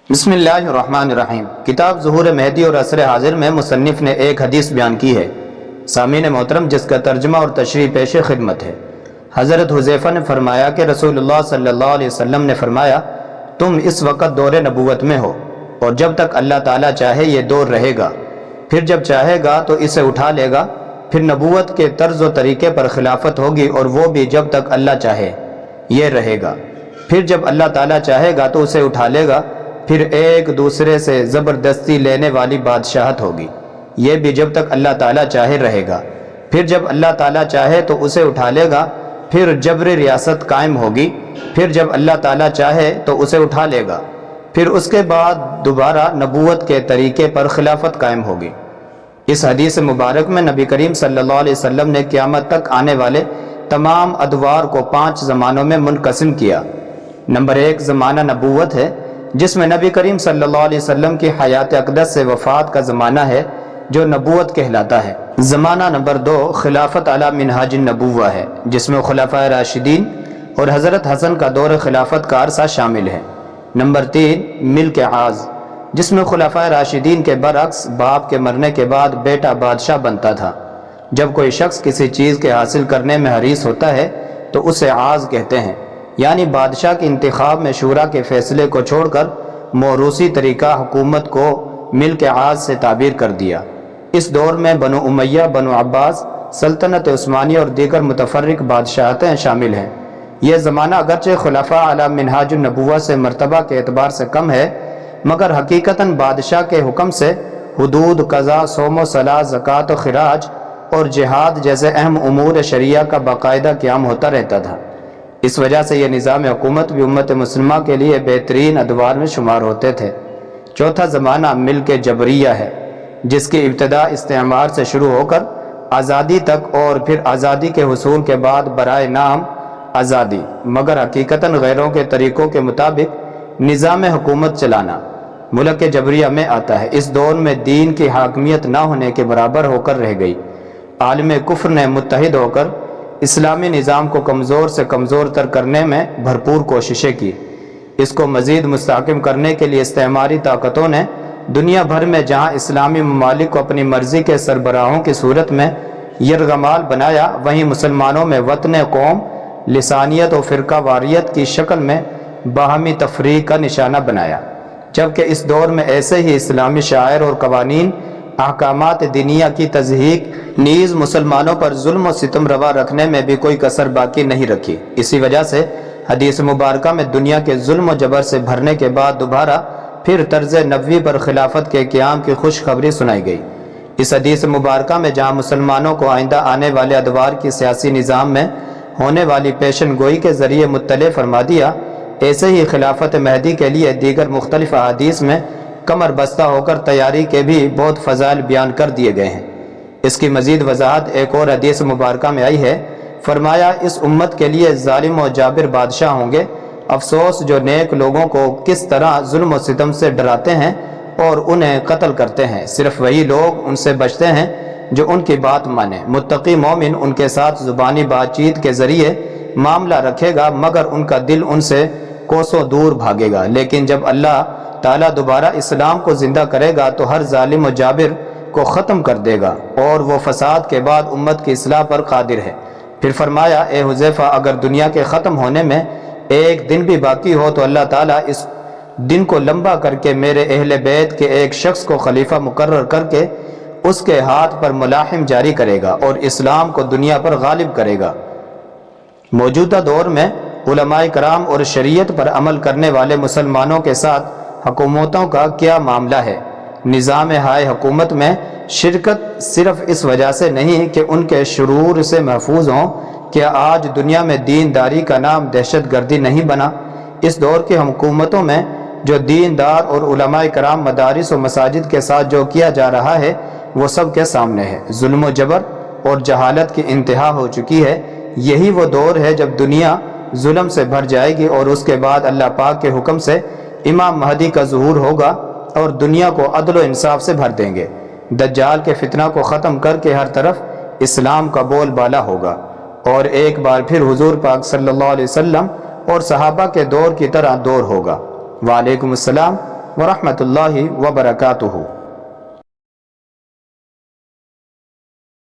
بسم اللہ الرحمن الرحیم۔ کتاب ظہور مہدی اور عصر حاضر میں مصنف نے ایک حدیث بیان کی ہے۔ سامعین محترم، جس کا ترجمہ اور تشریح پیش خدمت ہے۔ حضرت حذیفہ نے فرمایا کہ رسول اللہ صلی اللہ علیہ وسلم نے فرمایا، تم اس وقت دور نبوت میں ہو، اور جب تک اللہ تعالیٰ چاہے یہ دور رہے گا، پھر جب چاہے گا تو اسے اٹھا لے گا، پھر نبوت کے طرز و طریقے پر خلافت ہوگی، اور وہ بھی جب تک اللہ چاہے یہ رہے گا، پھر جب اللہ تعالیٰ چاہے گا تو اسے اٹھا لے گا، پھر ایک دوسرے سے زبردستی لینے والی بادشاہت ہوگی، یہ بھی جب تک اللہ تعالیٰ چاہے رہے گا، پھر جب اللہ تعالیٰ چاہے تو اسے اٹھا لے گا، پھر جبر ریاست قائم ہوگی، پھر جب اللہ تعالیٰ چاہے تو اسے اٹھا لے گا، پھر اس کے بعد دوبارہ نبوت کے طریقے پر خلافت قائم ہوگی۔ اس حدیث مبارک میں نبی کریم صلی اللہ علیہ وسلم نے قیامت تک آنے والے تمام ادوار کو 5 زمانوں میں منقسم کیا۔ نمبر 1 زمانہ نبوت ہے، جس میں نبی کریم صلی اللہ علیہ وسلم کی حیات اقدس سے وفات کا زمانہ ہے، جو نبوت کہلاتا ہے۔ زمانہ نمبر 2 خلافت علی منہاج النبوہ ہے، جس میں خلفائے راشدین اور حضرت حسن کا دور خلافت کا عرصہ شامل ہے۔ نمبر 3 ملک عاز، جس میں خلفائے راشدین کے برعکس باپ کے مرنے کے بعد بیٹا بادشاہ بنتا تھا۔ جب کوئی شخص کسی چیز کے حاصل کرنے میں حریص ہوتا ہے تو اسے عاز کہتے ہیں، یعنی بادشاہ کے انتخاب میں شورا کے فیصلے کو چھوڑ کر موروثی طریقہ حکومت کو ملک عاز سے تعبیر کر دیا۔ اس دور میں بنو امیہ، بنو عباس، سلطنت عثمانیہ اور دیگر متفرق بادشاہتیں شامل ہیں۔ یہ زمانہ اگرچہ خلفاء علی منہاج النبوہ سے مرتبہ کے اعتبار سے کم ہے، مگر حقیقتاً بادشاہ کے حکم سے حدود، قضاء، صوم و صلاۃ، زکوٰۃ و خراج اور جہاد جیسے اہم امور شریعہ کا باقاعدہ قیام ہوتا رہتا تھا۔ اس وجہ سے یہ نظام حکومت بھی امت مسلمہ کے لیے بہترین ادوار میں شمار ہوتے تھے۔ چوتھا زمانہ ملک جبریہ ہے، جس کی ابتدا استعمار سے شروع ہو کر آزادی تک، اور پھر آزادی کے حصول کے بعد برائے نام آزادی، مگر حقیقتاً غیروں کے طریقوں کے مطابق نظام حکومت چلانا، ملک جبریہ میں آتا ہے۔ اس دور میں دین کی حاکمیت نہ ہونے کے برابر ہو کر رہ گئی۔ عالم کفر نے متحد ہو کر اسلامی نظام کو کمزور سے کمزور تر کرنے میں بھرپور کوششیں کی۔ اس کو مزید مستحکم کرنے کے لیے استعماری طاقتوں نے دنیا بھر میں جہاں اسلامی ممالک کو اپنی مرضی کے سربراہوں کی صورت میں یرغمال بنایا، وہیں مسلمانوں میں وطن، قوم، لسانیت و فرقہ واریت کی شکل میں باہمی تفریق کا نشانہ بنایا۔ جبکہ اس دور میں ایسے ہی اسلامی شعائر اور قوانین، احکامات دینیہ کی تضحیق نیز مسلمانوں پر ظلم و ستم روا رکھنے میں بھی کوئی کسر باقی نہیں رکھی۔ اسی وجہ سے حدیث مبارکہ میں دنیا کے ظلم و جبر سے بھرنے کے بعد دوبارہ پھر طرز نبوی پر خلافت کے قیام کی خوشخبری سنائی گئی۔ اس حدیث مبارکہ میں جہاں مسلمانوں کو آئندہ آنے والے ادوار کی سیاسی نظام میں ہونے والی پیشن گوئی کے ذریعے مطلع فرما دیا، ایسے ہی خلافت مہدی کے لیے دیگر مختلف احادیث میں کمر بستہ ہو کر تیاری کے بھی بہت فضائل بیان کر دیے گئے ہیں۔ اس کی مزید وضاحت ایک اور حدیث مبارکہ میں آئی ہے۔ فرمایا، اس امت کے لیے ظالم و جابر بادشاہ ہوں گے، افسوس جو نیک لوگوں کو کس طرح ظلم و ستم سے ڈراتے ہیں اور انہیں قتل کرتے ہیں، صرف وہی لوگ ان سے بچتے ہیں جو ان کی بات مانیں۔ متقی مومن ان کے ساتھ زبانی بات چیت کے ذریعے معاملہ رکھے گا، مگر ان کا دل ان سے کوسوں دور بھاگے گا۔ لیکن جب اللہ تعالیٰ دوبارہ اسلام کو زندہ کرے گا تو ہر ظالم و جابر کو ختم کر دے گا، اور وہ فساد کے بعد امت کی اصلاح پر قادر ہے۔ پھر فرمایا، اے حذیفہ، اگر دنیا کے ختم ہونے میں ایک دن بھی باقی ہو تو اللہ تعالیٰ اس دن کو لمبا کر کے میرے اہل بیت کے ایک شخص کو خلیفہ مقرر کر کے اس کے ہاتھ پر ملاحم جاری کرے گا اور اسلام کو دنیا پر غالب کرے گا۔ موجودہ دور میں علماء کرام اور شریعت پر عمل کرنے والے مسلمانوں کے ساتھ حکومتوں کا کیا معاملہ ہے؟ نظام ہائے حکومت میں شرکت صرف اس وجہ سے نہیں کہ ان کے شرور سے محفوظ ہوں۔ کیا آج دنیا میں دینداری کا نام دہشت گردی نہیں بنا؟ اس دور کی حکومتوں میں جو دیندار اور علماء کرام، مدارس و مساجد کے ساتھ جو کیا جا رہا ہے وہ سب کے سامنے ہے۔ ظلم و جبر اور جہالت کی انتہا ہو چکی ہے۔ یہی وہ دور ہے جب دنیا ظلم سے بھر جائے گی، اور اس کے بعد اللہ پاک کے حکم سے امام مہدی کا ظہور ہوگا اور دنیا کو عدل و انصاف سے بھر دیں گے۔ دجال کے فتنہ کو ختم کر کے ہر طرف اسلام کا بول بالا ہوگا، اور ایک بار پھر حضور پاک صلی اللہ علیہ وسلم اور صحابہ کے دور کی طرح دور ہوگا۔ وعلیکم السلام ورحمۃ اللہ وبرکاتہ۔